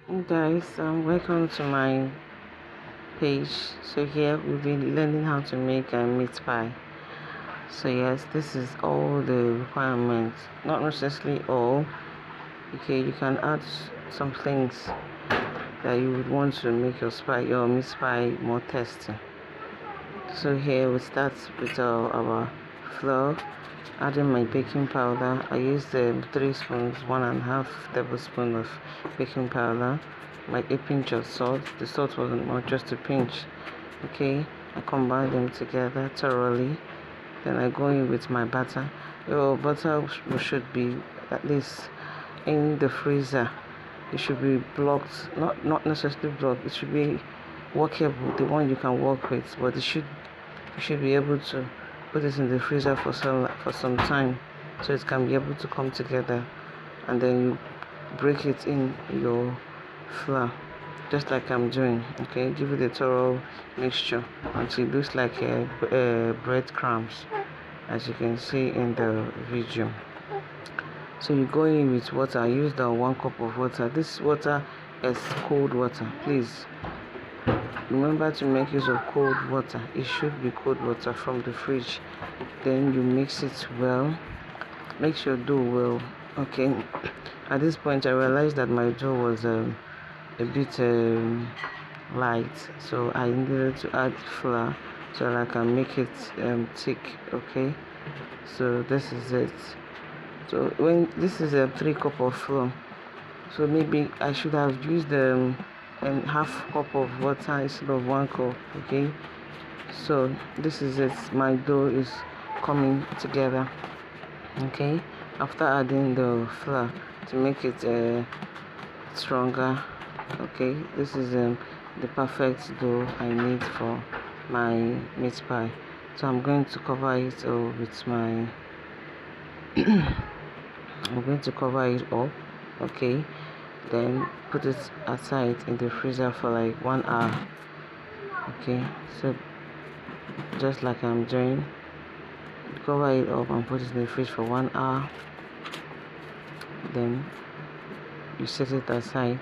Hey guys, welcome to my page. So here we'll be learning how to make a meat pie. So yes, this is all the requirements, not necessarily all. Okay, you can add some things that you would want to make your meat pie more tasty. So here we start with our flour, adding my baking powder. I used 3 spoons, 1.5 tablespoon of baking powder, a pinch of salt. The salt wasn't much, just a pinch. Okay, I combine them together thoroughly. Then I go in with my butter. Your butter should be at least in the freezer. It should be blocked, not necessarily blocked. It should be workable, the one you can work with, but you should be able to put it in the freezer for some time, so it can be able to come together, and then you break it in your flour, just like I'm doing. Okay, give it a thorough mixture until it looks like breadcrumbs, as you can see in the video. So you go in with water. I used 1 cup of water. This water is cold water. Please remember to make use of cold water. It should be cold water from the fridge. Then you mix it well. Mix your dough well. Okay. At this point, I realized that my dough was a bit light, so I needed to add flour so that I can make it thick. Okay. So this is it. So when this is a 3 cup of flour, so maybe I should have used half cup of water instead of 1 cup. Okay, so this is it. My dough is coming together. Okay, after adding the flour to make it stronger. Okay, this is the perfect dough I need for my meat pie. So I'm going to cover it with my I'm going to cover it up. Okay, then put it aside in the freezer for like 1 hour. Okay, so just like I'm doing, cover it up and put it in the fridge for 1 hour. Then you set it aside.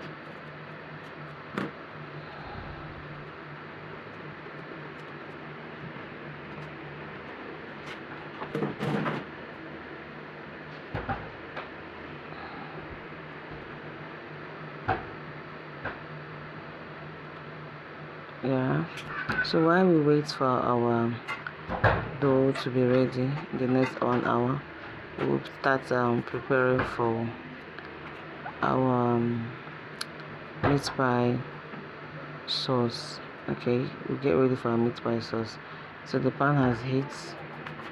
Yeah, so while we wait for our dough to be ready, the next 1 hour, we'll start preparing for our meat pie sauce. Okay, we'll get ready for our meat pie sauce. So the pan has heat.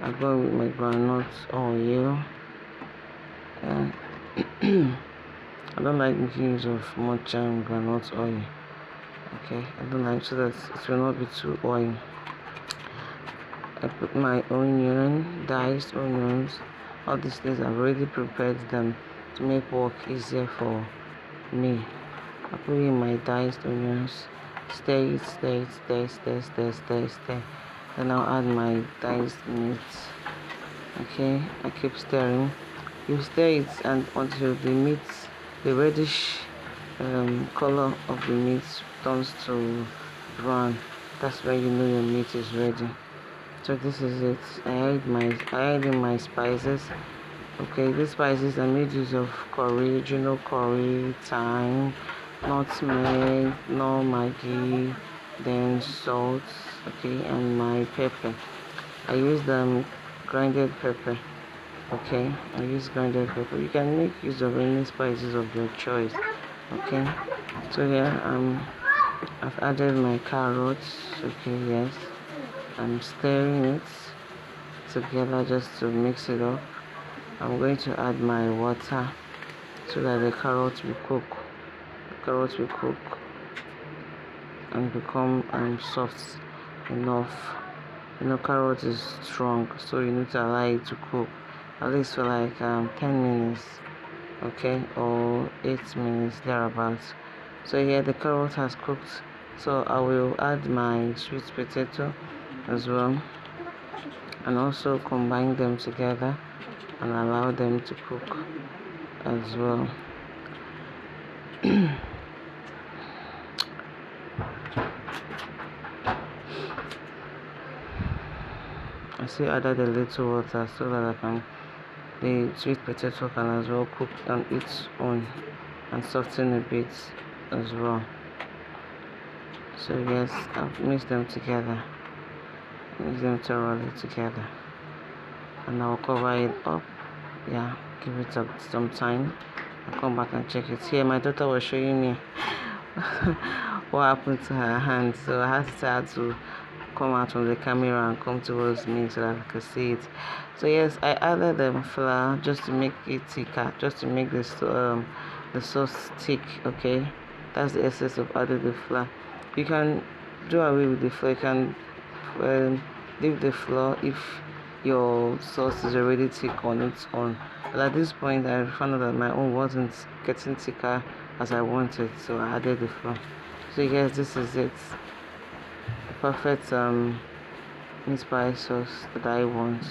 I go with my groundnut oil. I don't like making use of much groundnut oil. Okay, I don't like, so that it will not be too oily. I put my onion, diced onions. All these things I've already prepared them to make work easier for me. I put in my diced onions, stir it, stir it, stir, stir, stir, stir, stir. Then I'll add my diced meat. Okay, I keep stirring. You stir it and until the reddish color of the meat turns to brown. That's when you know your meat is ready. So this is it. I add in my spices. Okay, these spices I made use of curry, curry, thyme, nutmeg, Knorr Maggi, then salt. Okay, and my pepper. I use grinded pepper. Okay, I use grinded pepper. You can make use of any spices of your choice. Okay, so here I've added my carrots. Okay, yes, I'm stirring it together just to mix it up. I'm going to add my water so that the carrots will cook. The carrots will cook and become soft enough. You know, carrot is strong, so you need to allow it to cook at least for like 10 minutes. Okay, or 8 minutes thereabouts. So here the carrot has cooked, so I will add my sweet potato as well, and also combine them together and allow them to cook as well. still added a little water so that the sweet potato can as well cook on its own and soften a bit as well. So yes, I've mixed them together, mix them thoroughly together, and I'll cover it up. Yeah, give it some time. I'll come back and check it. Here my daughter was showing me what happened to her hand, so I had to tell her to come out from the camera and come towards me so that I could see it. So yes, I added flour just to make it thicker, just to make this the sauce thick. Okay, that's the essence of adding the flour. You can do away with the flour. You can leave the flour if your sauce is already thick on its own. But at this point, I found out that my own wasn't getting thicker as I wanted, so I added the flour. So yes, this is it. Perfect meat pie sauce that I want.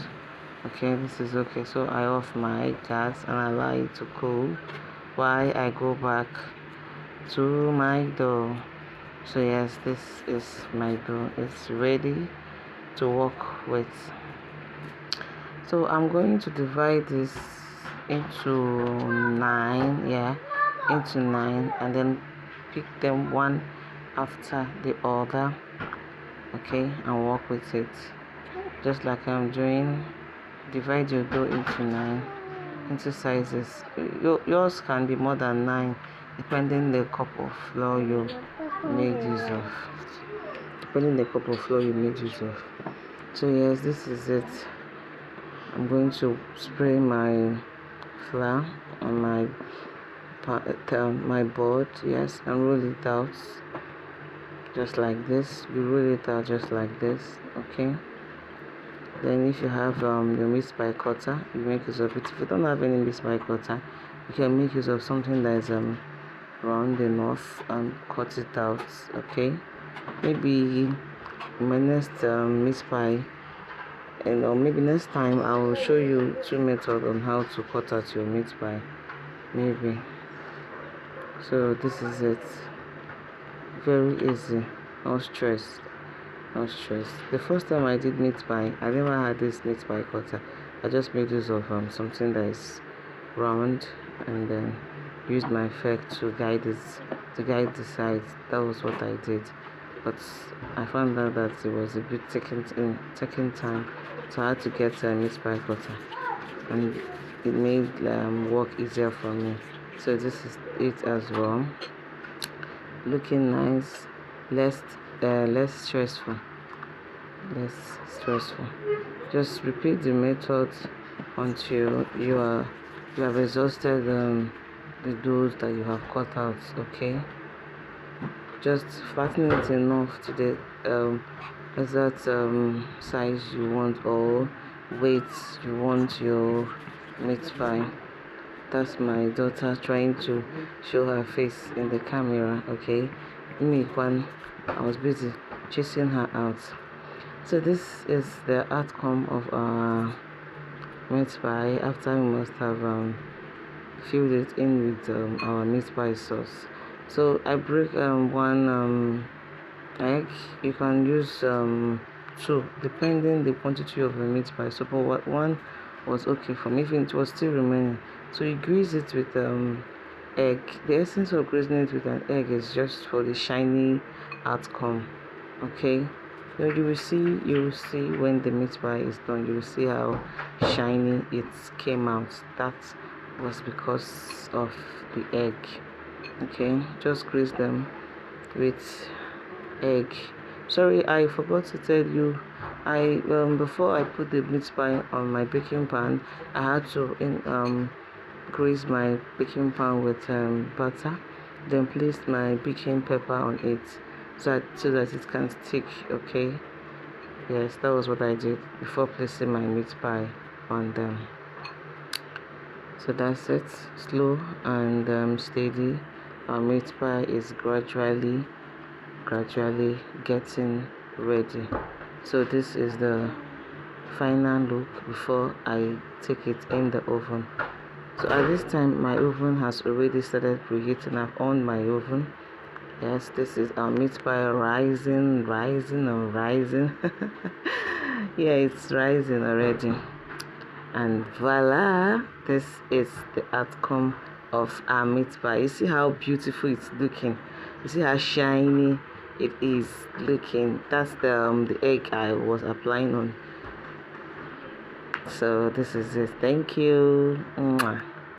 Okay, this is okay. So I off my gas and allow it to cool while I go back to my dough. So yes, this is my dough. It's ready to work with. So I'm going to divide this into 9, yeah, into 9, and then pick them one after the other. Okay, and work with it just like I'm doing. Divide your dough into 9 into sizes. Yours can be more than 9 depending the cup of flour you made use of. So yes, this is it. I'm going to spray my flour on my board, yes, and roll it out just like this. You roll it out just like this, okay. Then if you have your meat pie cutter, you make use of it. If you don't have any meat pie cutter, you can make use of something that is round enough and cut it out, okay. Maybe my next meat pie, and or maybe next time I will show you 2 methods on how to cut out your meat pie, maybe. So this is it. Very easy, no stress. The first time I did meat pie, I never had this meat pie cutter. I just made use of something that is round, and then used my fork to guide the sides. That was what I did. But I found out that it was a bit taking time, so I had to get a meat pie cutter, and it made work easier for me. So this is it as well. Looking nice, less stressful. Just repeat the method until you have exhausted the doughs that you have cut out, okay. Just flatten it enough to the exact size you want or weight you want your meat pie. That's my daughter trying to show her face in the camera, okay. Me when I was busy chasing her out. So this is the outcome of our meat pie after we must have filled it in with our meat pie sauce. So I break one egg. You can use 2 depending the quantity of the meat pie. So for what one was okay for me, if it was still remaining, so you grease it with egg. The essence of greasing it with an egg is just for the shiny outcome, okay. You will see when the meat pie is done. You will see how shiny it came out. That was because of the egg, okay. Just grease them with egg. Sorry, I forgot to tell you, I before I put the meat pie on my baking pan, I had to grease my baking pan with butter, then place my baking pepper on it so that it can stick, okay. Yes, that was what I did before placing my meat pie on them. So that's it. Slow and steady. Our meat pie is gradually getting ready. So this is the final look before I take it in the oven. So at this time my oven has already started preheating. I've on my oven. Yes, this is our meat pie rising. Yeah, it's rising already. And voila, this is the outcome of our meat pie. You see how beautiful it's looking. You see how shiny it is looking. That's the egg I was applying on. So this is it. Thank you. Mwah.